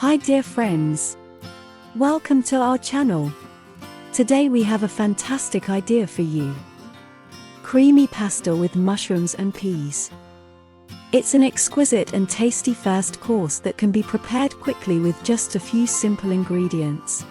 Hi dear friends. Welcome to our channel. Today we have a fantastic idea for you. Creamy pasta with mushrooms and peas. It's an exquisite and tasty first course that can be prepared quickly with just a few simple ingredients.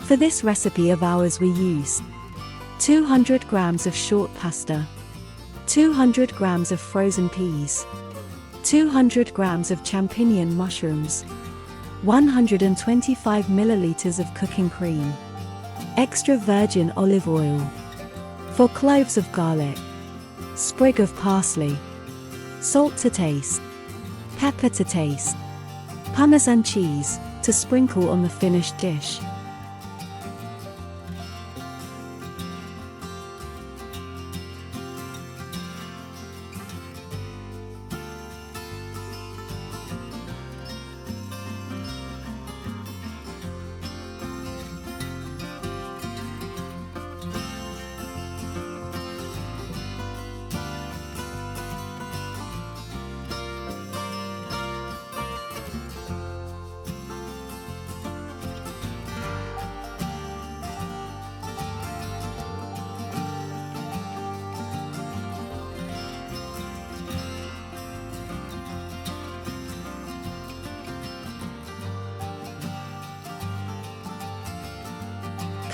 For this recipe of ours we use 200 grams of short pasta, 200 grams of frozen peas, 200 grams of champignon mushrooms, 125 milliliters of cooking cream, extra virgin olive oil, 4 cloves of garlic, sprig of parsley, salt to taste, pepper to taste, Parmesan cheese to sprinkle on the finished dish.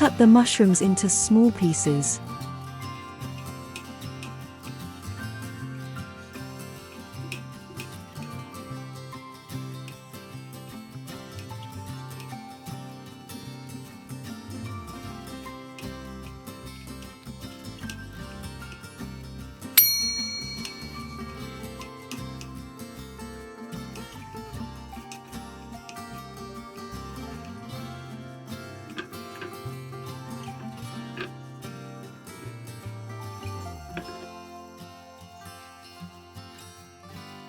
Cut the mushrooms into small pieces.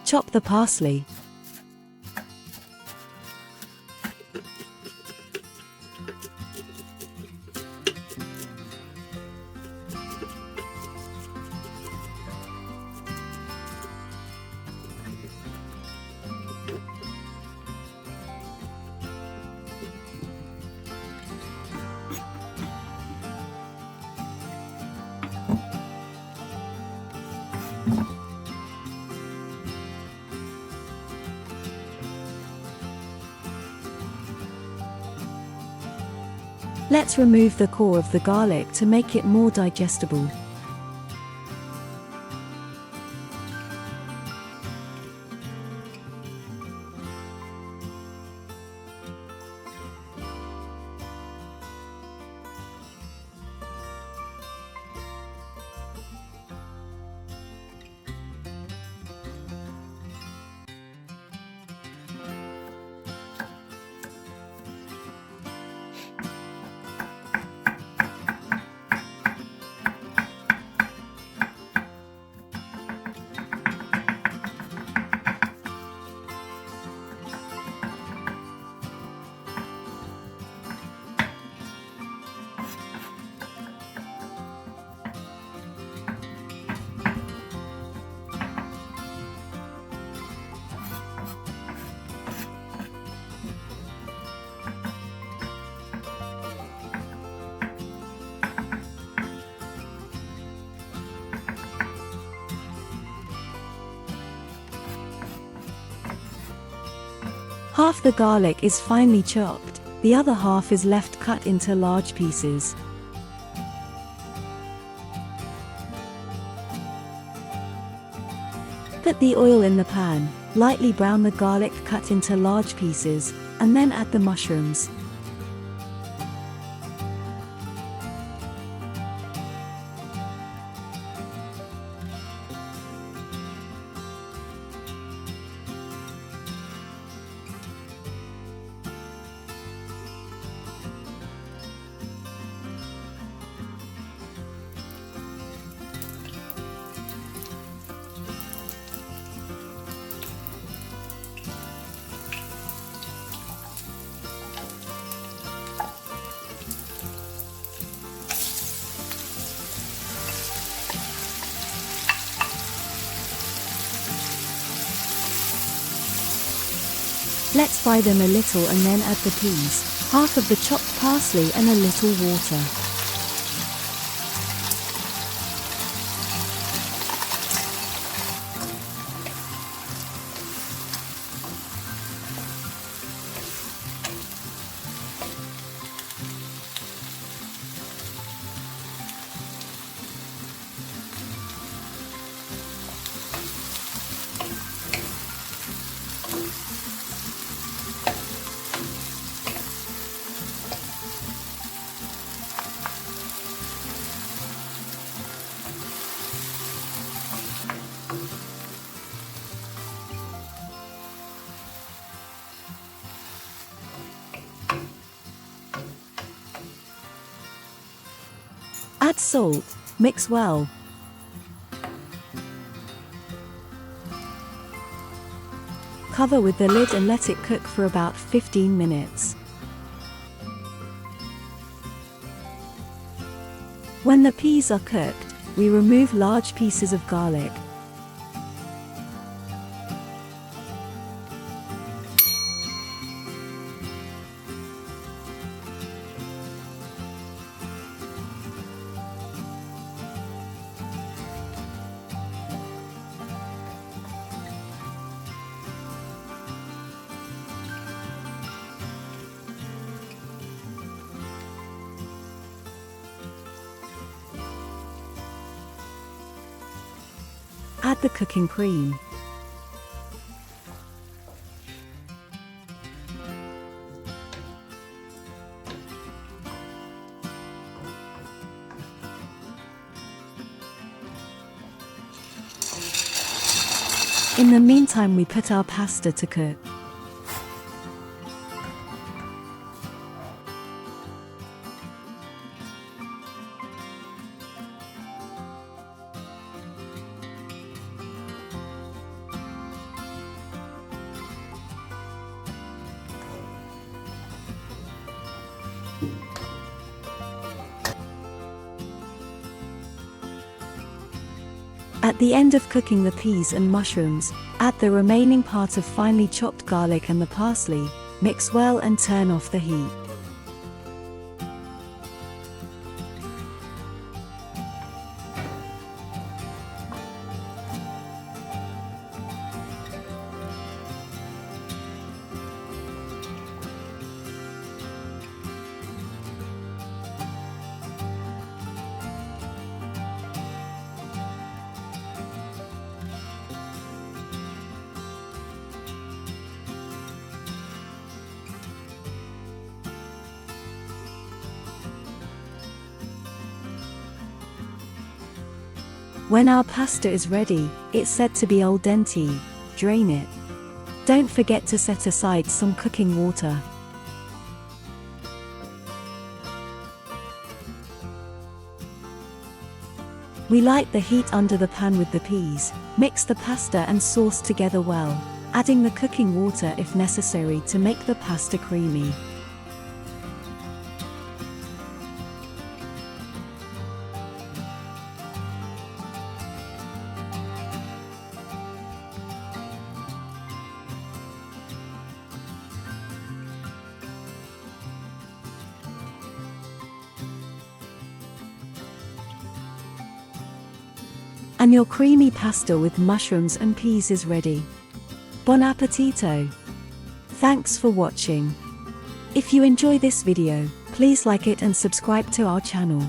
Chop the parsley. Let's remove the core of the garlic to make it more digestible. Half the garlic is finely chopped, the other half is left cut into large pieces. Put the oil in the pan, lightly brown the garlic cut into large pieces, and then add the mushrooms. Let's fry them a little and then add the peas, half of the chopped parsley and a little water. Add salt, mix well. Cover with the lid and let it cook for about 15 minutes. When the peas are cooked, we remove large pieces of garlic. Add the cooking cream. In the meantime, we put our pasta to cook. At the end of cooking the peas and mushrooms, add the remaining part of finely chopped garlic and the parsley, mix well and turn off the heat. When our pasta is ready, it's said to be al dente. Drain it. Don't forget to set aside some cooking water. We light the heat under the pan with the peas, mix the pasta and sauce together well, adding the cooking water if necessary to make the pasta creamy. And your creamy pasta with mushrooms and peas is ready. Buon appetito! Thanks for watching. If you enjoy this video, please like it and subscribe to our channel.